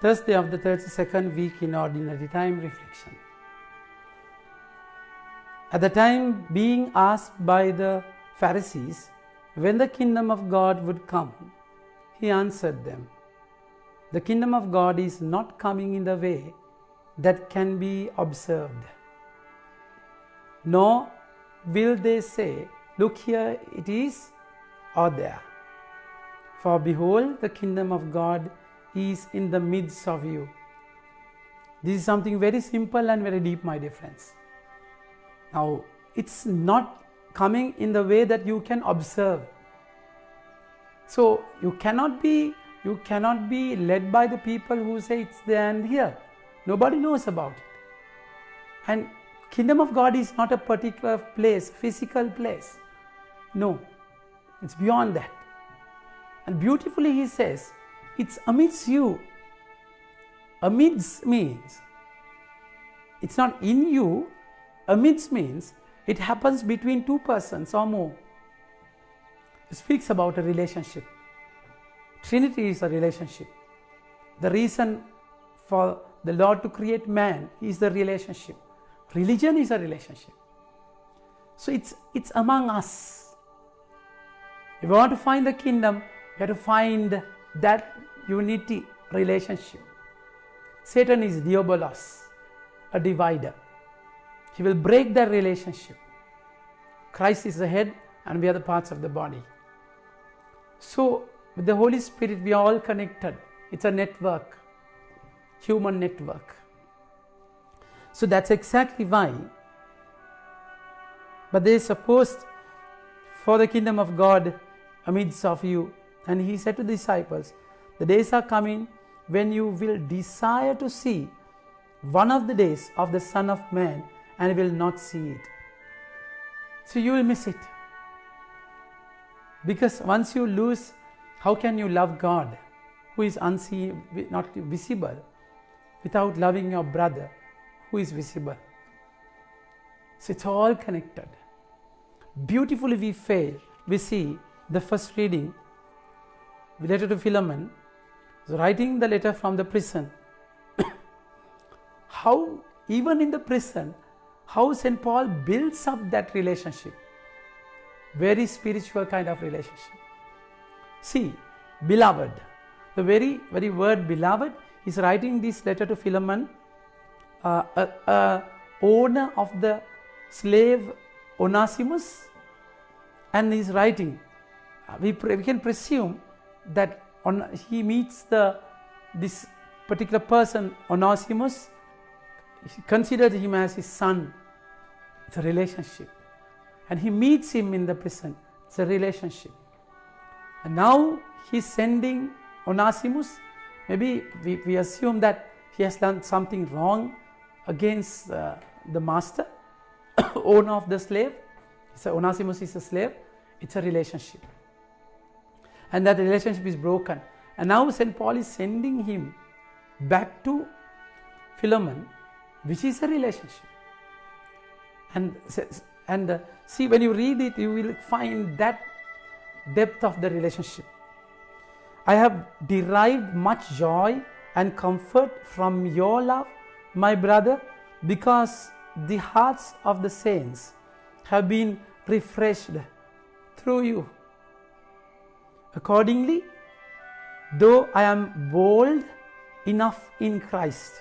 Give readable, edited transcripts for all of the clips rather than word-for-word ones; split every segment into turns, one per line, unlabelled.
Thursday of the 32nd week in Ordinary Time Reflection. At the time being asked by the Pharisees when the kingdom of God would come, he answered them, "The kingdom of God is not coming in the way that can be observed. Nor will they say, 'Look, here it is,' or 'there.' For behold, the kingdom of God is in the midst of you." This is something very simple and very deep, my dear friends. Now, it's not coming in the way that you can observe. So you cannot be led by the people who say it's there and here. Nobody knows about it. And kingdom of God is not a particular place, physical place. No, it's beyond that. And beautifully he says, it's amidst you. Amidst means it's not in you. Amidst means it happens between two persons or more. It speaks about a relationship. Trinity is a relationship. The reason for the Lord to create man is the relationship. Religion is a relationship. So it's among us. If we want to find the kingdom, we have to find that unity relationship. Satan is diabolos, a divider. He will break that relationship. Christ is the head and we are the parts of the body. So with the Holy Spirit we are all connected. It's a network, human network. So that's exactly why. But they supposed for the kingdom of God amidst of you. And he said to the disciples, the days are coming when you will desire to see one of the days of the Son of Man and will not see it. So you will miss it. Because once you lose, how can you love God who is unseen, not visible, without loving your brother who is visible? So it's all connected. Beautifully we see the first reading, the letter to Philimon, writing the letter from the prison. How, even in the prison, how St. Paul builds up that relationship. Very spiritual kind of relationship. See, beloved, the very word beloved, he's writing this letter to Philimon, owner of the slave Onesimus, and he's writing. We can presume that he meets this particular person, Onesimus. He considers him as his son. It's a relationship. And he meets him in the prison. It's a relationship. And now he's sending Onesimus. Maybe we assume that he has done something wrong against the master, owner of the slave. So Onesimus is a slave. It's a relationship. And that relationship is broken. And now St. Paul is sending him back to Philimon, which is a relationship. And see, when you read it, you will find that depth of the relationship. I have derived much joy and comfort from your love, my brother, because the hearts of the saints have been refreshed through you. Accordingly, though I am bold enough in Christ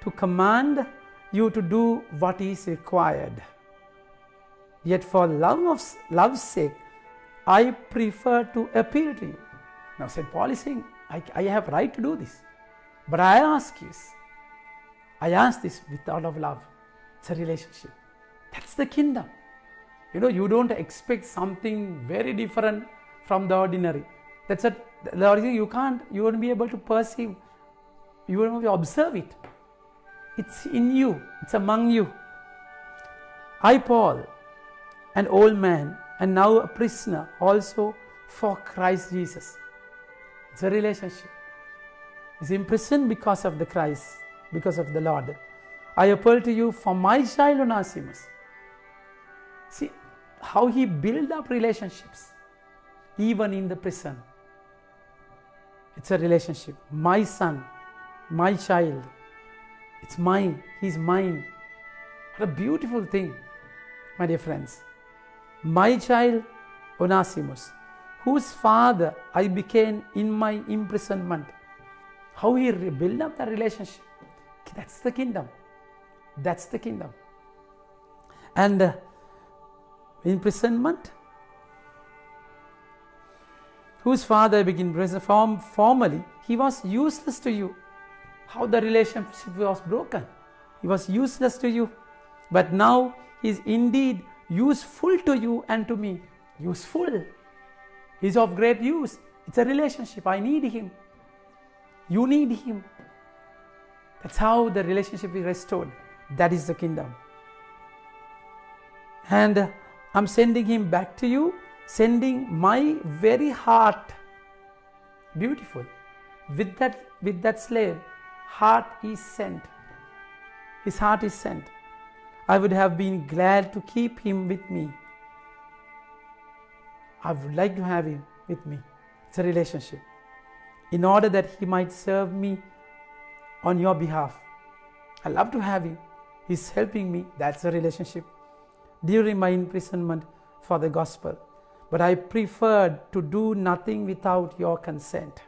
to command you to do what is required, yet for love's sake, I prefer to appeal to you. Now St. Paul is saying, I have right to do this. But I ask this with all of love. It's a relationship. That's the kingdom. You don't expect something very different from the ordinary. The ordinary you won't be able to perceive. You won't be able to observe it. It's in you. It's among you. I, Paul, an old man, and now a prisoner also for Christ Jesus. It's a relationship. He's imprisoned because of the Christ, because of the Lord. I appeal to you for my child Onesimus. See how he built up relationships, even in the prison. It's a relationship. My son, my child. It's mine. He's mine. What a beautiful thing, my dear friends. My child, Onesimus, whose father I became in my imprisonment. How he built up the relationship. That's the kingdom. That's the kingdom. And imprisonment, whose father I became prison formerly, he was useless to you. How the relationship was broken. He was useless to you. But now he is indeed useful to you and to me. Useful. He is of great use. It's a relationship. I need him. You need him. That's how the relationship is restored. That is the kingdom. And I'm sending him back to you, sending my very heart. Beautiful. With that slave, heart is sent. His heart is sent. I would have been glad to keep him with me. I would like to have him with me. It's a relationship. In order that he might serve me on your behalf. I love to have him. He's helping me. That's a relationship. During my imprisonment for the gospel. But I preferred to do nothing without your consent.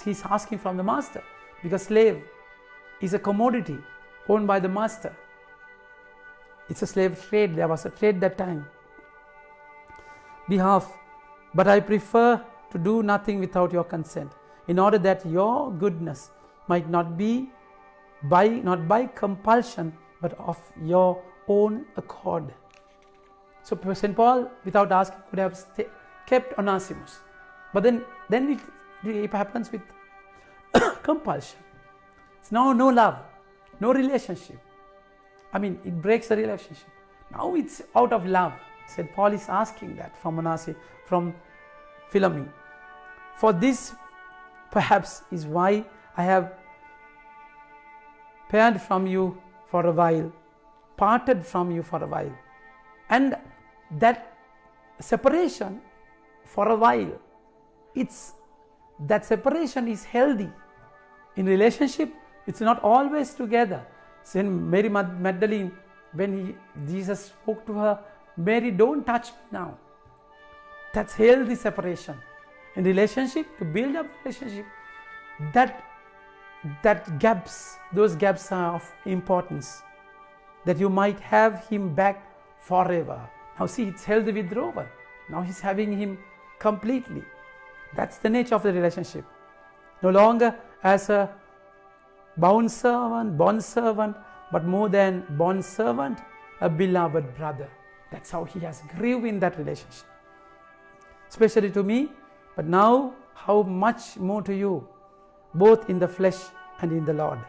He's asking from the master. Because slave is a commodity owned by the master. It's a slave trade. There was a trade that time. But I prefer to do nothing without your consent, in order that your goodness might not be not by compulsion, but of your own accord. So St. Paul, without asking, could have kept Onesimus. But then it happens with compulsion. It's now no love, no relationship. It breaks the relationship. Now it's out of love. St. Paul is asking that from Philimon. For this perhaps is why I have parted from you for a while. And that separation for a while, that separation is healthy. In relationship, it's not always together. Saint Mary Magdalene, when Jesus spoke to her, Mary, don't touch me now. That's healthy separation. In relationship, to build up relationship, those gaps are of importance. That you might have him back forever. Now see, it's healthy withdrawal. Now he's having him completely. That's the nature of the relationship. No longer as a bond servant, but more than bond servant, a beloved brother. That's how he has grew in that relationship. Especially to me, but now how much more to you, both in the flesh and in the Lord.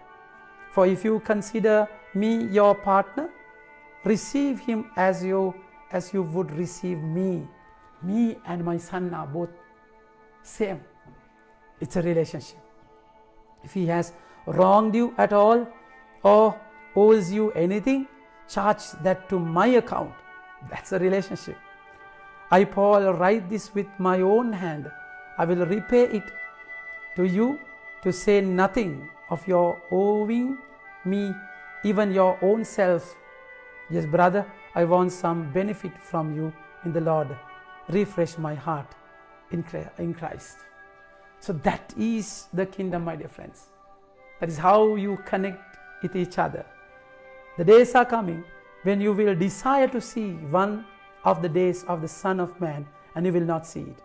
For if you consider me your partner, receive him as you would receive me. Me and my son are both same. It's a relationship. If he has wronged you at all or owes you anything, charge that to my account. That's a relationship. I, Paul, write this with my own hand. I will repay it to you, to say nothing of your owing me even your own self. Yes, brother, I want some benefit from you in the Lord. Refresh my heart in Christ. So that is the kingdom, my dear friends. That is how you connect with each other. The days are coming when you will desire to see one of the days of the Son of Man, and you will not see it.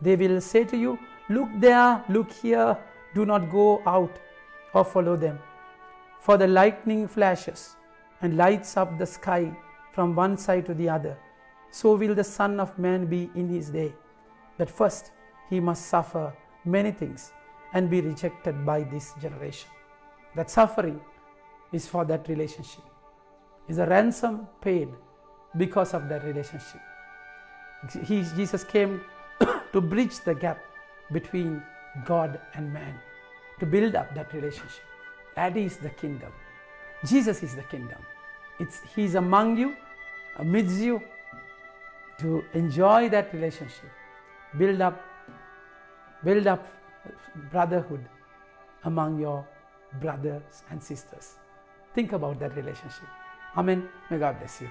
They will say to you, look there, look here, do not go out or follow them. For the lightning flashes and lights up the sky from one side to the other. So will the Son of Man be in his day. But first he must suffer many things and be rejected by this generation. That suffering is for that relationship. Is a ransom paid because of that relationship. Jesus came to bridge the gap between God and man, to build up that relationship. That is the kingdom. Jesus is the kingdom. He's among you, amidst you, to enjoy that relationship. Build up brotherhood among your brothers and sisters. Think about that relationship. Amen. May God bless you.